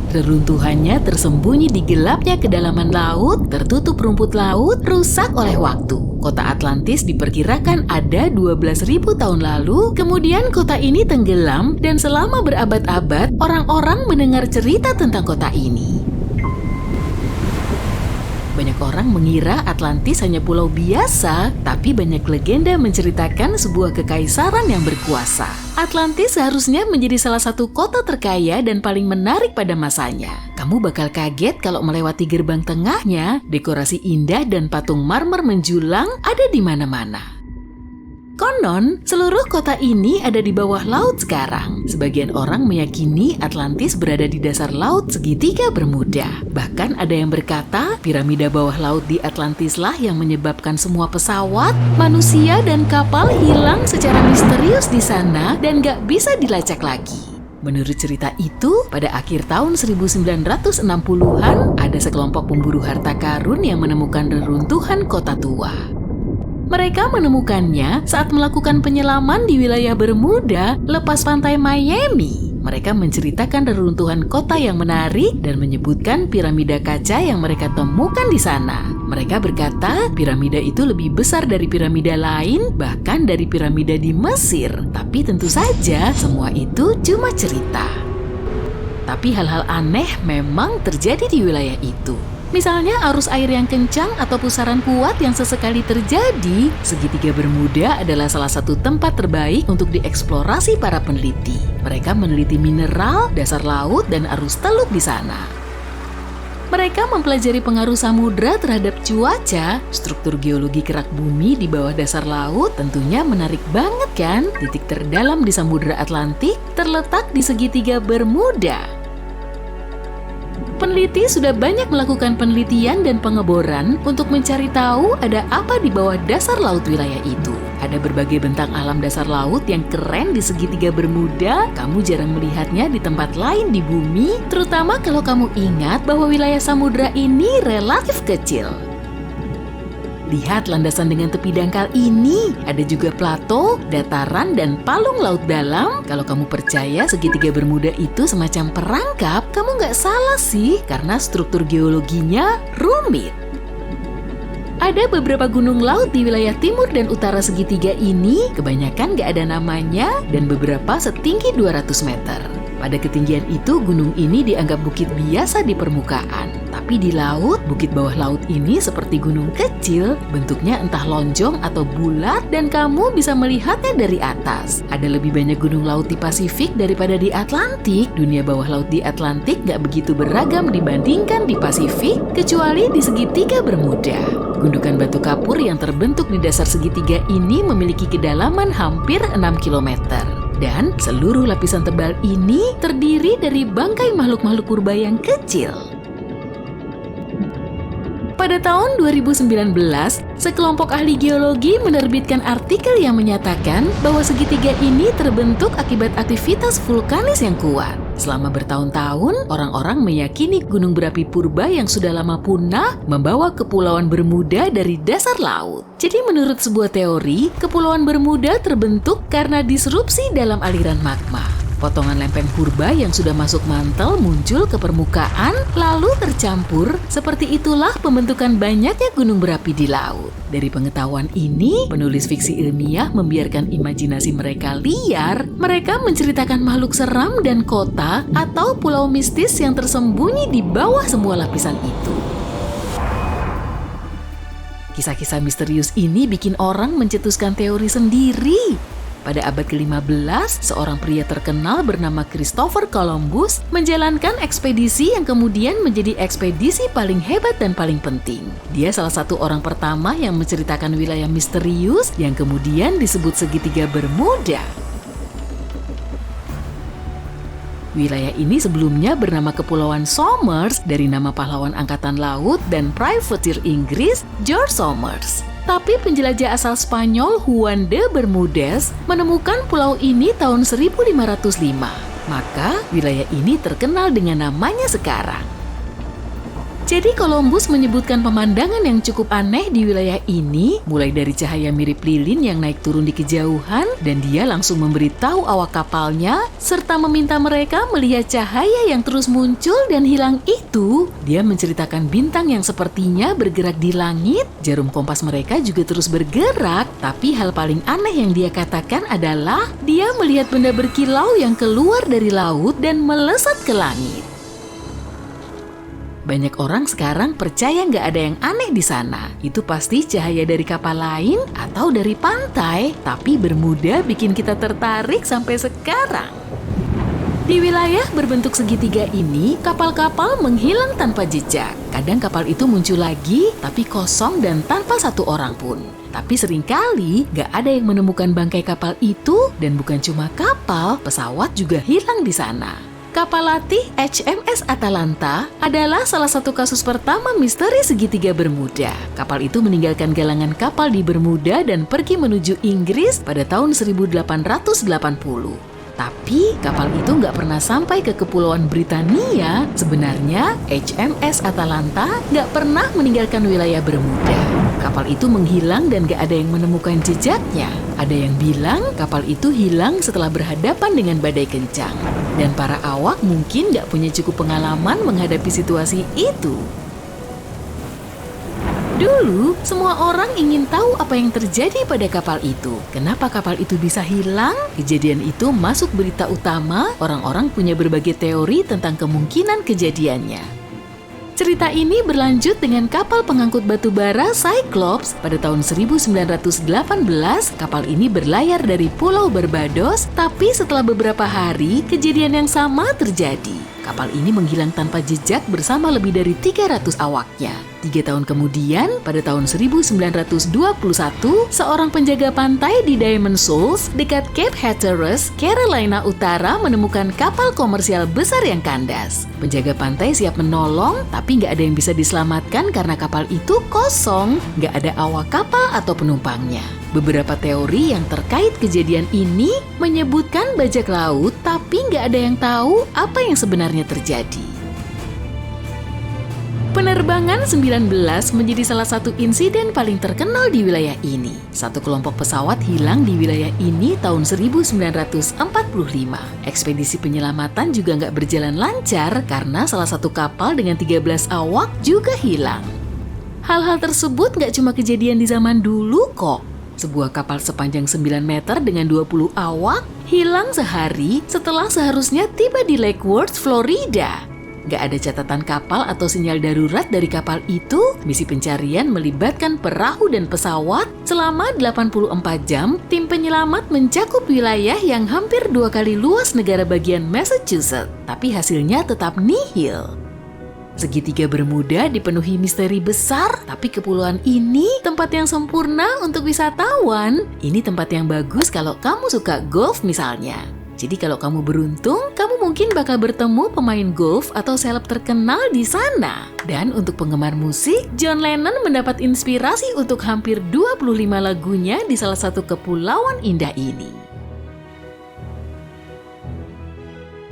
Reruntuhannya tersembunyi di gelapnya kedalaman laut, tertutup rumput laut, rusak oleh waktu. Kota Atlantis diperkirakan ada 12.000 tahun lalu, kemudian kota ini tenggelam dan selama berabad-abad orang-orang mendengar cerita tentang kota ini. Banyak orang mengira Atlantis hanya pulau biasa, tapi banyak legenda menceritakan sebuah kekaisaran yang berkuasa. Atlantis seharusnya menjadi salah satu kota terkaya dan paling menarik pada masanya. Kamu bakal kaget kalau melewati gerbang tengahnya, dekorasi indah dan patung marmer menjulang ada di mana-mana. Konon, seluruh kota ini ada di bawah laut sekarang. Sebagian orang meyakini Atlantis berada di dasar laut segitiga Bermuda. Bahkan ada yang berkata, piramida bawah laut di Atlantis lah yang menyebabkan semua pesawat, manusia, dan kapal hilang secara misterius di sana dan gak bisa dilacak lagi. Menurut cerita itu, pada akhir tahun 1960-an, ada sekelompok pemburu harta karun yang menemukan reruntuhan kota tua. Mereka menemukannya saat melakukan penyelaman di wilayah Bermuda lepas pantai Miami. Mereka menceritakan reruntuhan kota yang menarik dan menyebutkan piramida kaca yang mereka temukan di sana. Mereka berkata piramida itu lebih besar dari piramida lain, bahkan dari piramida di Mesir. Tapi tentu saja semua itu cuma cerita. Tapi hal-hal aneh memang terjadi di wilayah itu. Misalnya arus air yang kencang atau pusaran kuat yang sesekali terjadi, segitiga Bermuda adalah salah satu tempat terbaik untuk dieksplorasi para peneliti. Mereka meneliti mineral, dasar laut, dan arus teluk di sana. Mereka mempelajari pengaruh samudra terhadap cuaca, struktur geologi kerak bumi di bawah dasar laut, tentunya menarik banget kan? Titik terdalam di Samudra Atlantik terletak di segitiga Bermuda. Peneliti sudah banyak melakukan penelitian dan pengeboran untuk mencari tahu ada apa di bawah dasar laut wilayah itu. Ada berbagai bentang alam dasar laut yang keren di segitiga Bermuda. Kamu jarang melihatnya di tempat lain di bumi, terutama kalau kamu ingat bahwa wilayah samudra ini relatif kecil. Lihat landasan dengan tepi dangkal ini. Ada juga plato, dataran, dan palung laut dalam. Kalau kamu percaya segitiga Bermuda itu semacam perangkap, kamu nggak salah sih, karena struktur geologinya rumit. Ada beberapa gunung laut di wilayah timur dan utara segitiga ini, kebanyakan nggak ada namanya, dan beberapa setinggi 200 meter. Pada ketinggian itu, gunung ini dianggap bukit biasa di permukaan. Tapi di laut, bukit bawah laut ini seperti gunung kecil, bentuknya entah lonjong atau bulat, dan kamu bisa melihatnya dari atas. Ada lebih banyak gunung laut di Pasifik daripada di Atlantik. Dunia bawah laut di Atlantik nggak begitu beragam dibandingkan di Pasifik, kecuali di segitiga Bermuda. Gundukan batu kapur yang terbentuk di dasar segitiga ini memiliki kedalaman hampir 6 km. Dan seluruh lapisan tebal ini terdiri dari bangkai makhluk-makhluk purba yang kecil. Pada tahun 2019, sekelompok ahli geologi menerbitkan artikel yang menyatakan bahwa segitiga ini terbentuk akibat aktivitas vulkanis yang kuat. Selama bertahun-tahun, orang-orang meyakini gunung berapi purba yang sudah lama punah membawa kepulauan Bermuda dari dasar laut. Jadi menurut sebuah teori, kepulauan Bermuda terbentuk karena disrupsi dalam aliran magma. Potongan lempeng purba yang sudah masuk mantel muncul ke permukaan, lalu tercampur. Seperti itulah pembentukan banyaknya gunung berapi di laut. Dari pengetahuan ini, penulis fiksi ilmiah membiarkan imajinasi mereka liar. Mereka menceritakan makhluk seram dan kota atau pulau mistis yang tersembunyi di bawah semua lapisan itu. Kisah-kisah misterius ini bikin orang mencetuskan teori sendiri. Pada abad ke-15, seorang pria terkenal bernama Christopher Columbus menjalankan ekspedisi yang kemudian menjadi ekspedisi paling hebat dan paling penting. Dia salah satu orang pertama yang menceritakan wilayah misterius yang kemudian disebut segitiga Bermuda. Wilayah ini sebelumnya bernama Kepulauan Somers dari nama pahlawan angkatan laut dan privateer Inggris George Somers. Tapi penjelajah asal Spanyol Juan de Bermudez menemukan pulau ini tahun 1505. Maka wilayah ini terkenal dengan namanya sekarang. Jadi Columbus menyebutkan pemandangan yang cukup aneh di wilayah ini, mulai dari cahaya mirip lilin yang naik turun di kejauhan, dan dia langsung memberitahu awak kapalnya, serta meminta mereka melihat cahaya yang terus muncul dan hilang itu. Dia menceritakan bintang yang sepertinya bergerak di langit, jarum kompas mereka juga terus bergerak, tapi hal paling aneh yang dia katakan adalah dia melihat benda berkilau yang keluar dari laut dan melesat ke langit. Banyak orang sekarang percaya nggak ada yang aneh di sana. Itu pasti cahaya dari kapal lain atau dari pantai, tapi Bermuda bikin kita tertarik sampai sekarang. Di wilayah berbentuk segitiga ini, kapal-kapal menghilang tanpa jejak. Kadang kapal itu muncul lagi, tapi kosong dan tanpa satu orang pun. Tapi seringkali nggak ada yang menemukan bangkai kapal itu, dan bukan cuma kapal, pesawat juga hilang di sana. Kapal latih HMS Atalanta adalah salah satu kasus pertama misteri segitiga Bermuda. Kapal itu meninggalkan galangan kapal di Bermuda dan pergi menuju Inggris pada tahun 1880. Tapi kapal itu nggak pernah sampai ke Kepulauan Britania. Sebenarnya HMS Atalanta nggak pernah meninggalkan wilayah Bermuda. Kapal itu menghilang dan nggak ada yang menemukan jejaknya. Ada yang bilang kapal itu hilang setelah berhadapan dengan badai kencang. Dan para awak mungkin nggak punya cukup pengalaman menghadapi situasi itu. Dulu, semua orang ingin tahu apa yang terjadi pada kapal itu. Kenapa kapal itu bisa hilang? Kejadian itu masuk berita utama, orang-orang punya berbagai teori tentang kemungkinan kejadiannya. Cerita ini berlanjut dengan kapal pengangkut batu bara Cyclops pada tahun 1918. Kapal ini berlayar dari Pulau Barbados, tapi setelah beberapa hari, kejadian yang sama terjadi. Kapal ini menghilang tanpa jejak bersama lebih dari 300 awaknya. 3 tahun kemudian, pada tahun 1921, seorang penjaga pantai di Diamond Shoals dekat Cape Hatteras, Carolina Utara menemukan kapal komersial besar yang kandas. Penjaga pantai siap menolong, tapi nggak ada yang bisa diselamatkan karena kapal itu kosong, nggak ada awak kapal atau penumpangnya. Beberapa teori yang terkait kejadian ini menyebutkan bajak laut, tapi nggak ada yang tahu apa yang sebenarnya terjadi. Penerbangan 19 menjadi salah satu insiden paling terkenal di wilayah ini. Satu kelompok pesawat hilang di wilayah ini tahun 1945. Ekspedisi penyelamatan juga nggak berjalan lancar karena salah satu kapal dengan 13 awak juga hilang. Hal-hal tersebut nggak cuma kejadian di zaman dulu kok. Sebuah kapal sepanjang 9 meter dengan 20 awak hilang sehari setelah seharusnya tiba di Lake Worth, Florida. Gak ada catatan kapal atau sinyal darurat dari kapal itu. Misi pencarian melibatkan perahu dan pesawat. Selama 84 jam, tim penyelamat mencakup wilayah yang hampir 2 kali luas negara bagian Massachusetts. Tapi hasilnya tetap nihil. Segitiga Bermuda dipenuhi misteri besar, tapi kepulauan ini tempat yang sempurna untuk wisatawan. Ini tempat yang bagus kalau kamu suka golf misalnya. Jadi kalau kamu beruntung, kamu mungkin bakal bertemu pemain golf atau seleb terkenal di sana. Dan untuk penggemar musik, John Lennon mendapat inspirasi untuk hampir 25 lagunya di salah satu kepulauan indah ini.